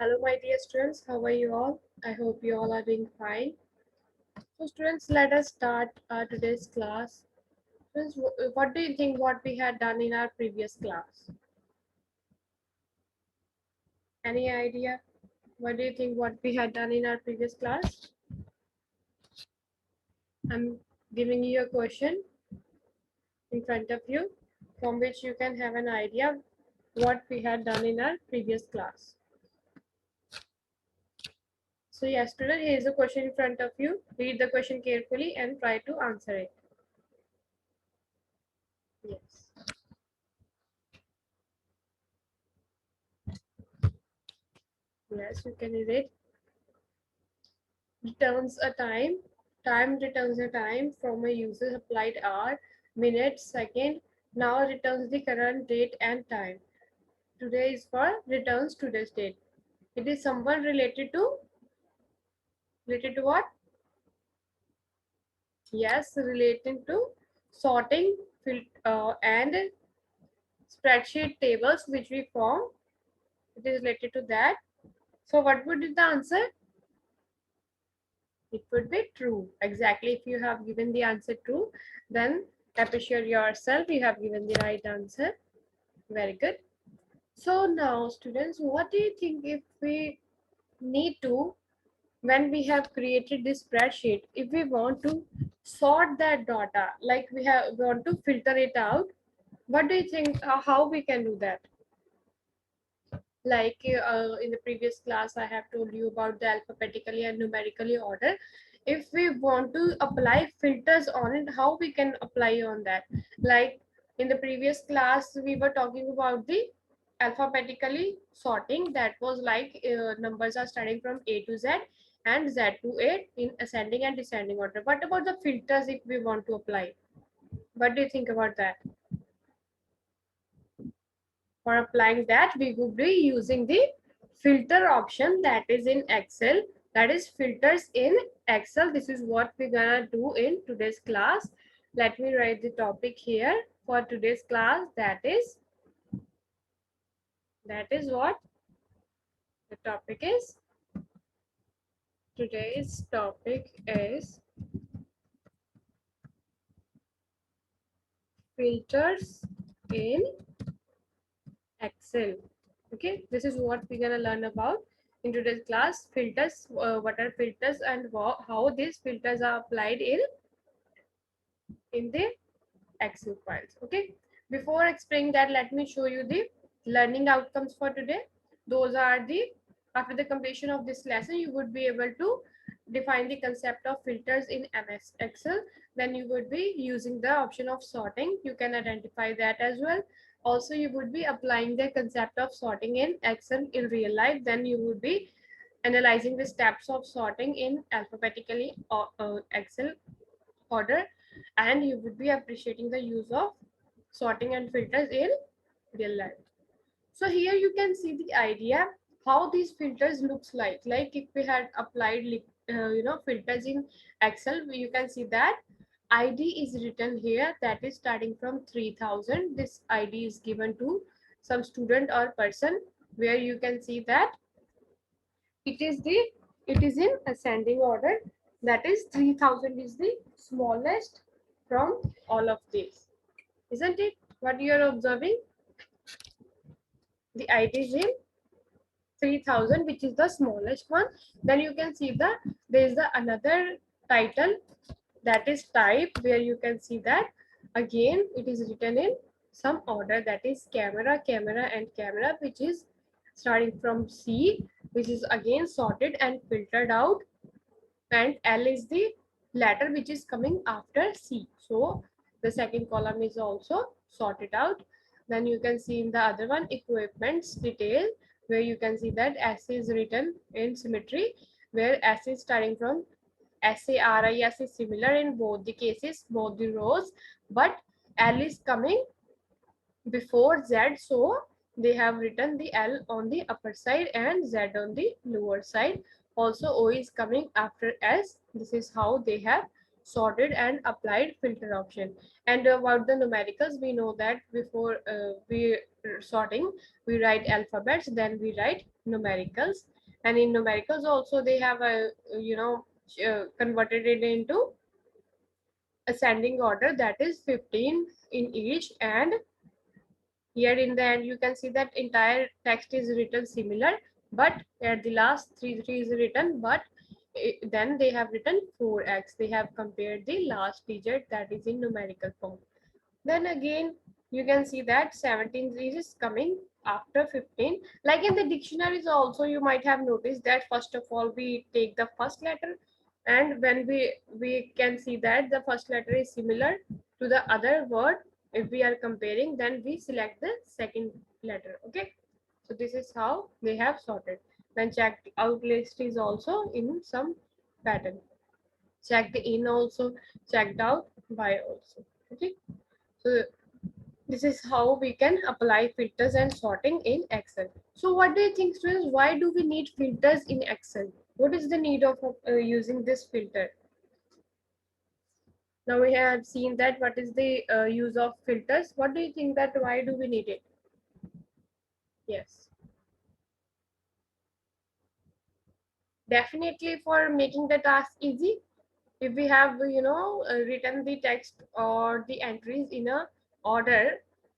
Hello, my dear students. How are you all? I hope you all are doing fine. So, students, let us start today's class. Students, what do you think what we had done in our previous class? Any idea? What do you think what we had done in our previous class? I'm giving you a question in front of you from which you can have an idea what we had done in our previous class. So, yes, student, here is a question in front of you. Read the question carefully and try to answer it. Yes. Yes, you can read it. Returns a time returns a time from a user applied hour, minute, second. Now returns the current date and time. Today is for returns today's date. It is someone related to what? Yes, relating to sorting and spreadsheet tables which we form. It is related to that. So what would be the answer? It would be true. Exactly. If you have given the answer true, then appreciate yourself. You have given the right answer. Very good. So now, students, what do you think if we need to, when we have created this spreadsheet, if we want to sort that data, like we want to filter it out, what do you think how we can do that? Like in the previous class I have told you about the alphabetically and numerically order. If we want to apply filters on it, how we can apply on that? Like in the previous class we were talking about the alphabetically sorting, that was like numbers are starting from A to Z and Z to A in ascending and descending order. What about the filters if we want to apply? What do you think about that? For applying that, we would be using the filter option that is in Excel. That is filters in Excel. This is what we're gonna do in today's class. Let me write the topic here for today's class. That is what the topic is. Today's topic is filters in Excel. Okay, this is what we're gonna learn about in today's class. Filters, what are filters and how these filters are applied in the Excel files. Okay, before explaining that, let me show you the learning outcomes for today. Those are the, after the completion of this lesson, you would be able to define the concept of filters in MS Excel. Then you would be using the option of sorting. You can identify that as well. Also, you would be applying the concept of sorting in Excel in real life. Then you would be analyzing the steps of sorting in alphabetically Excel order, and you would be appreciating the use of sorting and filters in real life. So here you can see the idea how these filters looks like if we had applied filters in Excel, you can see that ID is written here, that is starting from 3000. This ID is given to some student or person, where you can see that it is in ascending order, that is 3000 is the smallest from all of these, isn't it? What you are observing, the ID is in 3000, which is the smallest one. Then you can see that there is the another title, that is type, where you can see that again it is written in some order, that is camera and camera, which is starting from C, which is again sorted and filtered out, and L is the letter which is coming after C. So the second column is also sorted out. Then you can see in the other one equipments detail, where you can see that S is written in symmetry, where S is starting from SARIS is similar in both the cases, both the rows, but L is coming before Z, so they have written the L on the upper side and Z on the lower side. Also O is coming after S. This is how they have sorted and applied filter option. And about the numericals, we know that before we sorting, we write alphabets, then we write numericals, and in numericals also they have a converted it into ascending order, that is 15 in each. And here in the end you can see that entire text is written similar, but at the last three is written, but then they have written 4x, they have compared the last digit that is in numerical form. Then again you can see that 17 is coming after 15. Like in the dictionaries also, you might have noticed that first of all we take the first letter, and when we can see that the first letter is similar to the other word, if we are comparing, then we select the second letter. Okay, so this is how they have sorted. Then checked out list is also in some pattern, checked in also, checked out by also. Okay, so this is how we can apply filters and sorting in Excel. So what do you think, students? Why do we need filters in Excel? What is the need of using this filter? Now we have seen that what is the use of filters. What do you think that why do we need it? Yes. Definitely for making the task easy. If we have written the text or the entries in a order,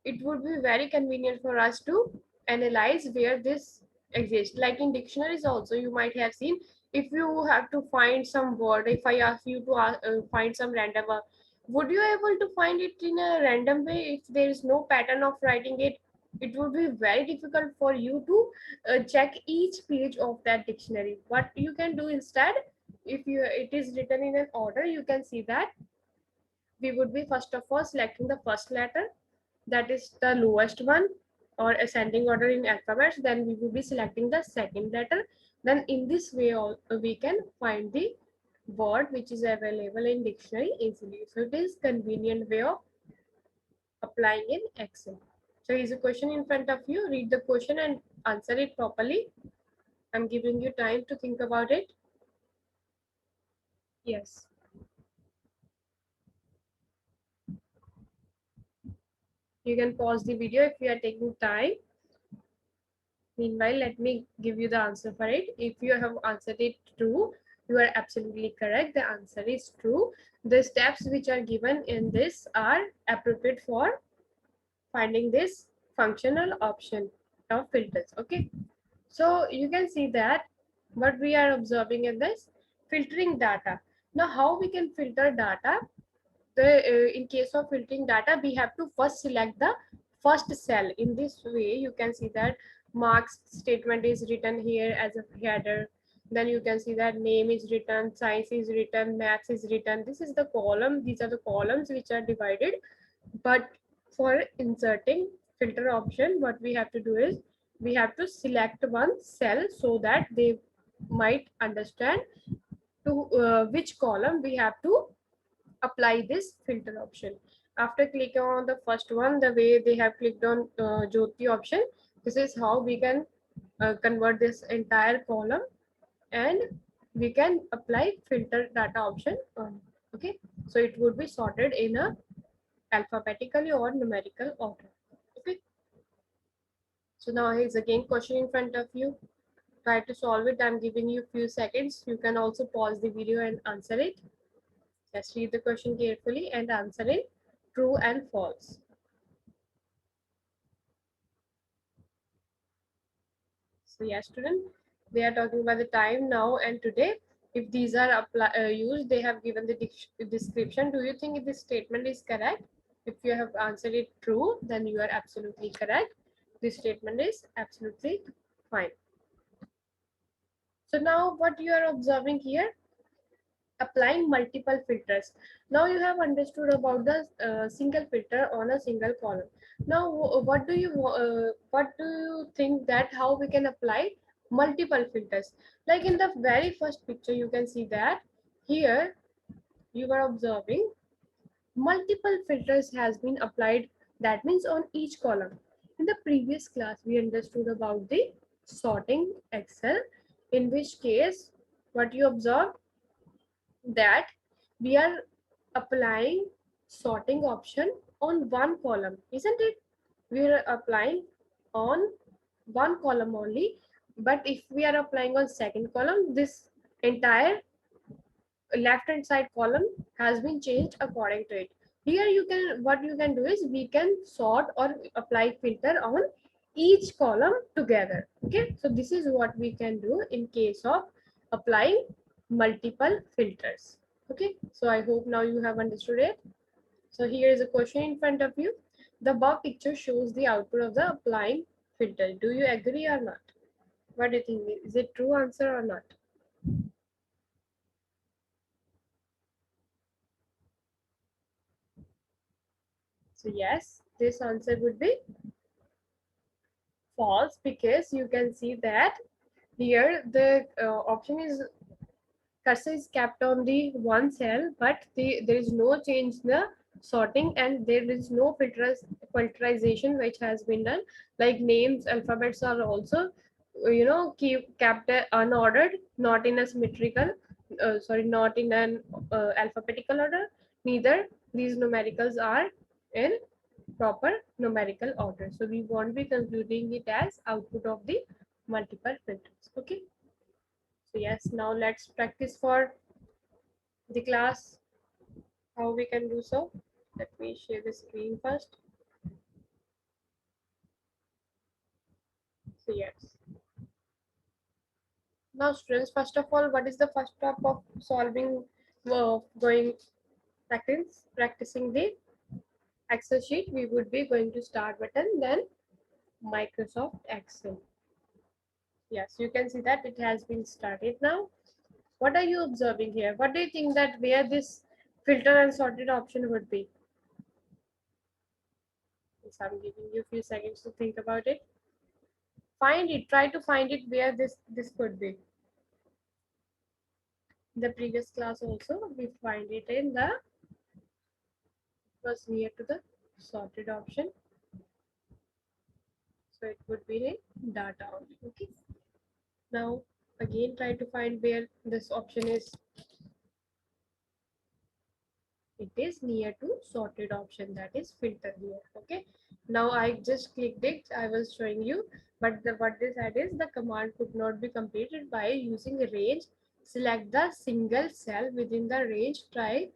it would be very convenient for us to analyze where this exists. Like in dictionaries also, you might have seen, if you have to find some word, if I ask you to find some random word, would you able to find it in a random way if there is no pattern of writing it? It would be very difficult for you to check each page of that dictionary. What you can do instead, if you it is written in an order, you can see that we would be first of all selecting the first letter, that is the lowest one, or ascending order in alphabets, then we will be selecting the second letter. Then in this way we can find the word which is available in dictionary easily. So it is convenient way of applying in Excel. So is a question in front of you, read the question and answer it properly. I'm giving you time to think about it. Yes. You can pause the video if you are taking time. Meanwhile, let me give you the answer for it. If you have answered it true, you are absolutely correct. The answer is true. The steps which are given in this are appropriate for finding this functional option of filters. Okay. So you can see that what we are observing in this filtering data. Now, how we can filter data? In case of filtering data, we have to first select the first cell. In this way you can see that marks statement is written here as a header, then you can see that name is written, science is written, maths is written. This is the column, these are the columns which are divided. But for inserting filter option, what we have to do is we have to select one cell so that they might understand to which column we have to apply this filter option. After clicking on the first one, the way they have clicked on Jyoti option, this is how we can convert this entire column, and we can apply filter data option on. Okay, so it would be sorted in a alphabetically or numerical order. Okay, so now here's again question in front of you. Try to solve it. I'm giving you few seconds. You can also pause the video and answer it. Just read the question carefully and answer it true and false. So yes, student, they are talking about the time now and today. If these are used, they have given the description. Do you think this statement is correct? If you have answered it true, then you are absolutely correct. This statement is absolutely fine. So now what you are observing here, applying multiple filters. Now you have understood about the single filter on a single column. Now what do you think that how we can apply multiple filters? Like in the very first picture, you can see that here you are observing multiple filters has been applied. That means on each column. In the previous class, we understood about the sorting Excel, in which case what you observe, that we are applying sorting option on one column, isn't it? We are applying on one column only, but if we are applying on second column, this entire left hand side column has been changed according to it. Here you can, what you can do is we can sort or apply filter on each column together. Okay, so this is what we can do in case of applying multiple filters. Okay, so I hope now you have understood it. So here is a question in front of you. The above picture shows the output of the applying filter. Do you agree or not? What do you think? Is it true answer or not? So yes, this answer would be false, because you can see that here the option is cursor is kept on the one cell, but there is no change in the sorting, and there is no filterization which has been done. Like names, alphabets are also kept unordered, not in a symmetrical, not in an alphabetical order. Neither these numericals are in proper numerical order. So we won't be concluding it as output of the multiple filters. Okay. So yes, now let's practice for the class how we can do so. Let me share the screen first. So yes. Now students, first of all, what is the first step of solving going practicing the Excel sheet? We would be going to start button, then Microsoft Excel. Yes, you can see that it has been started now. What are you observing here? What do you think that where this filter and sorted option would be? Yes, I'm giving you a few seconds to think about it. Find it. Try to find it where this could be. The previous class also we find it in the was near to the sorted option. So it would be in data only. Okay. Now again try to find where this option is. It is near to sorted option, that is filter here. Okay, now I just clicked it, I was showing you, but what they said is the command could not be completed by using range. Select the single cell within the range, try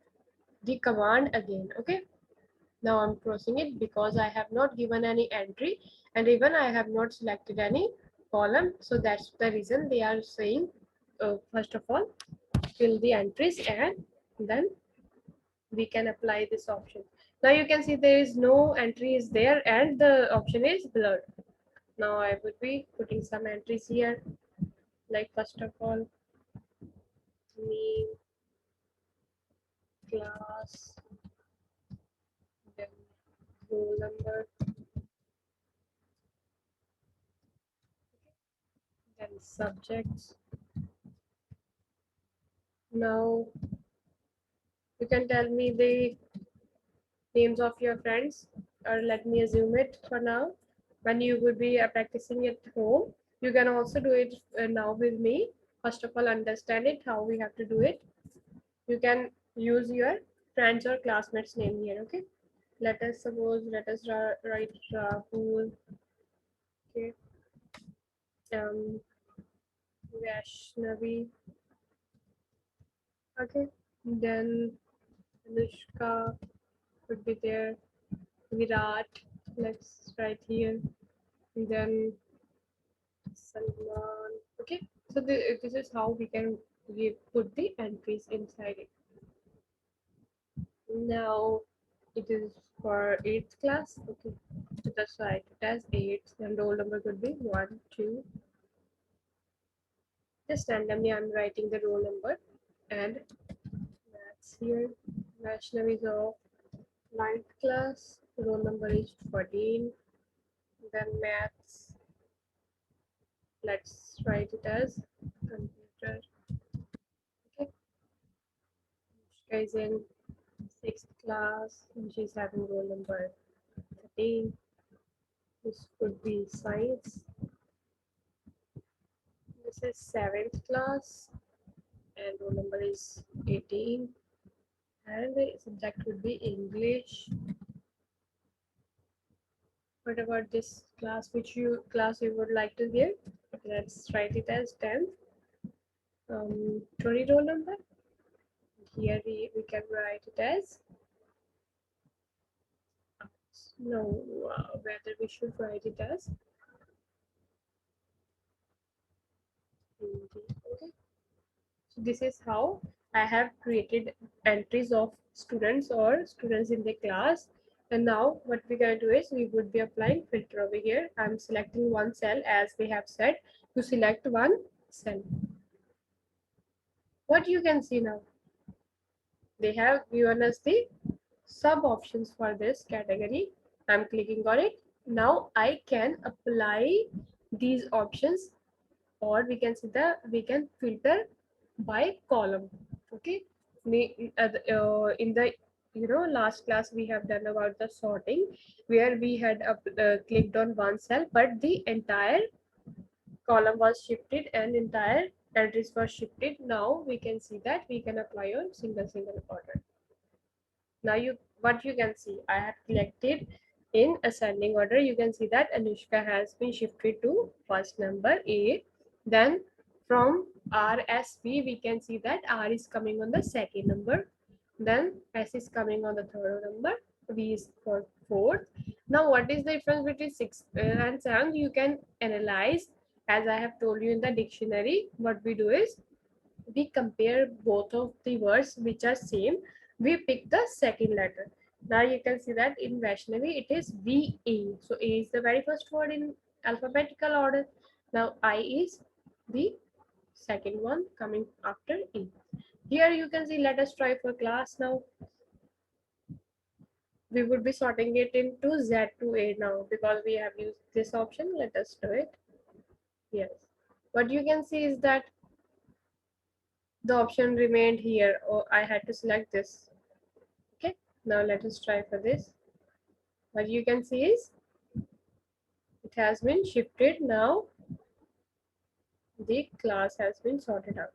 the command again. Okay, now I'm crossing it because I have not given any entry, and even I have not selected any column, so that's the reason they are saying first of all fill the entries and then we can apply this option. Now you can see there is no entry is there and the option is blurred. Now I would be putting some entries here, like first of all name, class, then roll number, then subjects. Now you can tell me the names of your friends, or let me assume it for now. When you would be practicing at home, you can also do it now with me. First of all, understand it how we have to do it. You can use your friends or classmates name here. Okay, let us suppose, let us write Rahul. Okay, um Vaishnavi. Okay, then Anushka would be there, Virat, let's write here, then Salman. Okay, so this is how we can put the entries inside it. Now it is for 8th class. Okay, so that's right, it has 8 and roll number could be 1, 2. Just randomly I'm writing the roll number, and that's here. Vaishnav is of 9th class, roll number is 14. Then maths, let's write it as computer. Okay, Anushka is in 6th class and she's having roll number 13. This could be science. This is 7th class and roll number is 18. And the subject would be English. What about this class, class you would like to give? Let's write it as 10th. 20 roll number. Here we can write it as no. Whether we should write it as Hindi. Okay. So this is how I have created entries of students in the class. And now what we're going to do is we would be applying filter over here. I'm selecting one cell as they have said to select one cell. What you can see now, they have given us the sub options for this category. I'm clicking on it. Now I can apply these options, or we can see we can filter by column. Okay, in the last class we have done about the sorting, where we had clicked on one cell but the entire column was shifted and entire entries were shifted. Now we can see that we can apply on single order. Now what you can see, I have collected in ascending order. You can see that Anushka has been shifted to first number A. Then from RSV we can see that R is coming on the second number. Then S is coming on the third number. V is for fourth. Now what is the difference between 6 and 7? You can analyze, as I have told you in the dictionary. What we do is we compare both of the words which are same. We pick the second letter. Now you can see that in Vaishnavi it is VA. So A is the very first word in alphabetical order. Now I is the second one coming after E. Here you can see, let us try for class now. We would be sorting it into Z to A now because we have used this option. Let us do it. Yes. What you can see is that the option remained here, or I had to select this. Okay, now let us try for this. What you can see is it has been shifted. Now the class has been sorted out.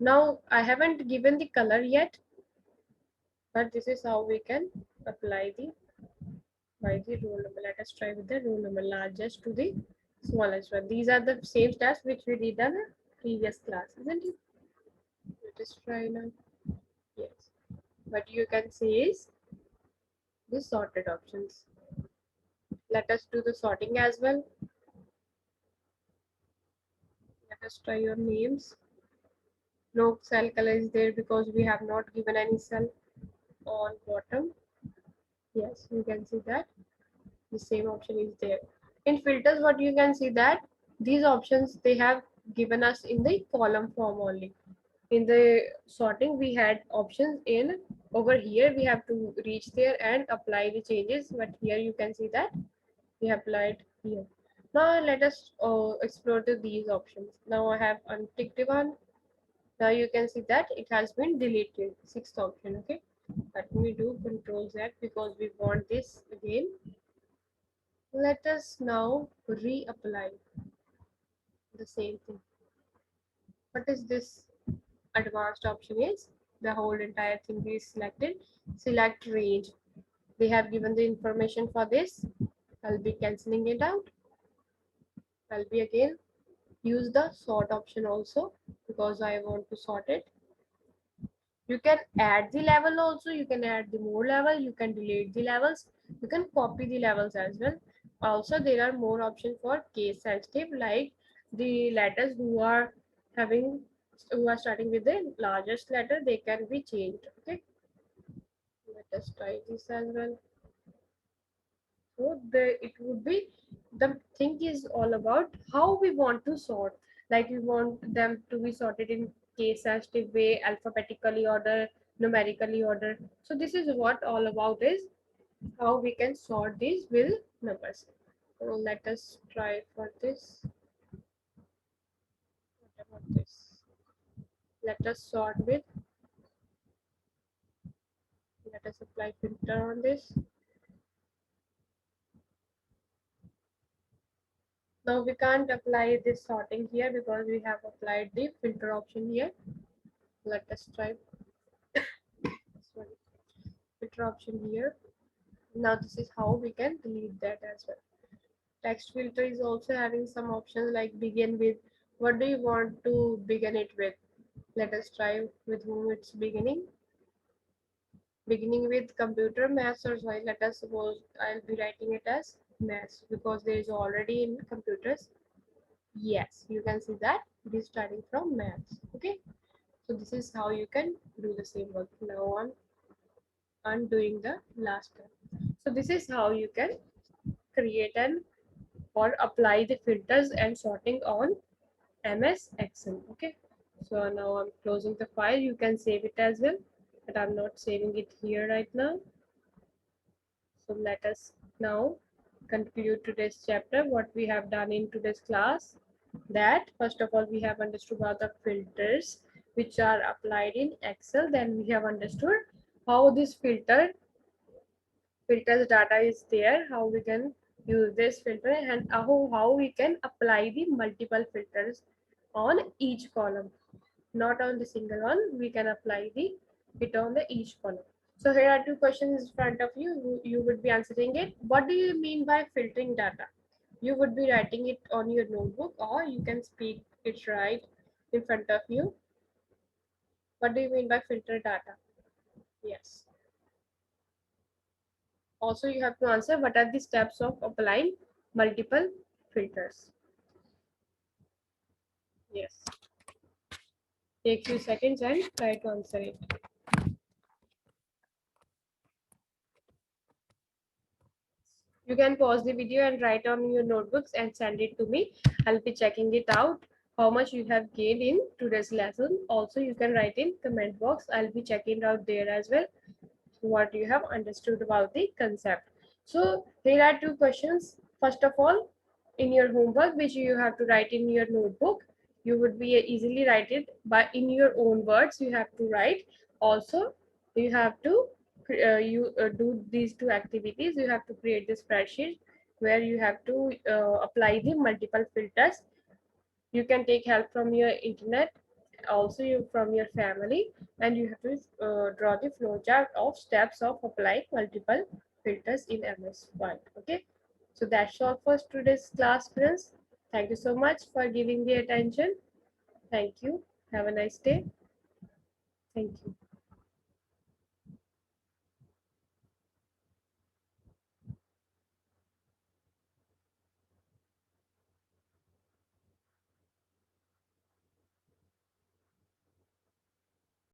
Now I haven't given the color yet, but this is how we can apply the by the roll number. Let us try with the roll number, largest to the smallest one. These are the same steps which we did in the previous class, isn't it? Let us try now. Yes. What you can see is the sorted options. Let us do the sorting as well. Let us try your names. No cell color is there because we have not given any cell on bottom. Yes, you can see that the same option is there. In filters, what you can see that these options they have given us in the column form only. In the sorting, we had options in over here. We have to reach there and apply the changes. But here you can see that we have applied here. Now let us explore these options. Now I have unticked one. Now you can see that it has been deleted. Sixth option. Okay. Let me do Control Z because we want this again. Let us now reapply the same thing. What is this advanced option is? The whole entire thing is selected. Select range. They have given the information for this. I'll be cancelling it out. I'll be again use the sort option also because I want to sort it. You can add the level also, you can add the more level, you can delete the levels, you can copy the levels as well. Also there are more options for case sensitive, like the letters who are starting with the largest letter, they can be changed. Okay, let us try this as well. So it would be, the thing is all about how we want to sort. Like we want them to be sorted in case sensitive way, alphabetically order, numerically order. So this is what all about is how we can sort these with numbers. So let us try for this. What about this? Let us sort with. Let us apply filter on this. Now we can't apply this sorting here because we have applied the filter option here. Let us try filter option here. Now this is how we can delete that as well. Text filter is also having some options like begin with. What do you want to begin it with? Let us try with whom it's beginning. Beginning with computer, maths, or sorry, let us suppose I'll be writing it as maths because there is already in computers. Yes, you can see that it is starting from maths. Okay, so this is how you can do the same work. Now on undoing the last step. So this is how you can create an or apply the filters and sorting on MS Excel. Okay, so now I'm closing the file. You can save it as well, but I'm not saving it here right now. So let us now conclude today's chapter. What we have done in today's class, that first of all we have understood about the filters which are applied in Excel. Then we have understood how this filters data is there, how we can use this filter, and how we can apply the multiple filters on each column, not on the single one. We can apply the it on the each column. So here are two questions in front of you. You would be answering it. What do you mean by filtering data? You would be writing it on your notebook, or you can speak it right in front of you. What do you mean by filter data? Yes. Also, you have to answer what are the steps of applying multiple filters. Yes. Take few seconds and try to answer it. You can pause the video and write on your notebooks and send it to me. I'll be checking it out, how much you have gained in today's lesson. Also, you can write in comment box. I'll be checking out there as well what you have understood about the concept. So there are two questions. First of all, in your homework, which you have to write in your notebook, you would be easily write it, but in your own words you have to write. Also, you have to do these two activities. You have to create this spreadsheet where you have to apply the multiple filters. You can take help from your internet, also you from your family, and you have to draw the flowchart of steps of applying multiple filters in MS Word. Okay, so that's all for today's class, friends. Thank you so much for giving the attention. Thank you. Have a nice day. Thank you.